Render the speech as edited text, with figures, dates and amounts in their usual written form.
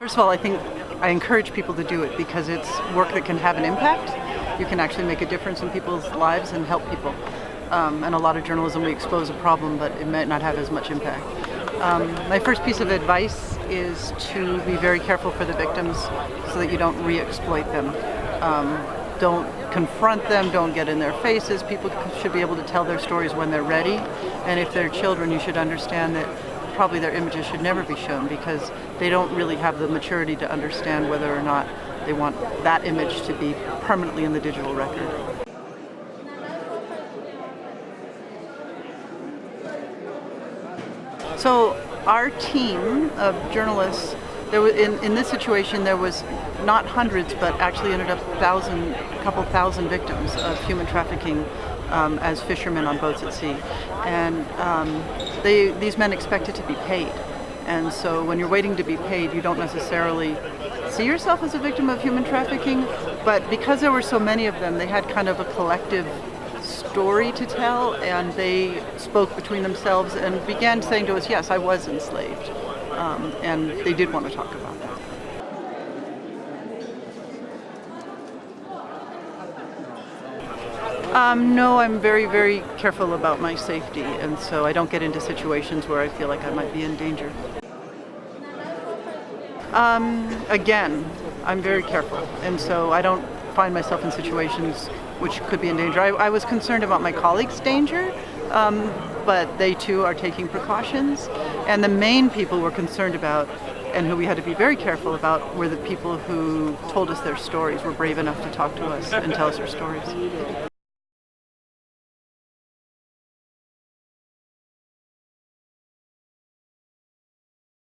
First of all, I think I encourage people to do it because it's work that can have an impact. You can actually make a difference in people's lives and help people. And a lot of journalism, we expose a problem, but it might not have as much impact. My first piece of advice is to be very careful for the victims so that you don't re-exploit them. Don't confront them, don't get in their faces. People should be able to tell their stories when they're ready. And if they're children, you should understand that probably their images should never be shown because they don't really have the maturity to understand whether or not they want that image to be permanently in the digital record. So our team of journalists, in this situation there was not hundreds, but actually ended up a couple thousand victims of human trafficking as fishermen on boats at sea. And these men expected to be paid. And so when you're waiting to be paid, you don't necessarily see yourself as a victim of human trafficking, but because there were so many of them, they had kind of a collective story to tell, and they spoke between themselves and began saying to us, yes, I was enslaved. And they did want to talk about that. No, I'm very, very careful about my safety, and so I don't get into situations where I feel like I might be in danger. Again, I'm very careful, and so I don't find myself in situations which could be in danger. I was concerned about my colleagues' danger, but they too are taking precautions. And the main people we're concerned about and who we had to be very careful about were the people who told us their stories, were brave enough to talk to us and tell us their stories.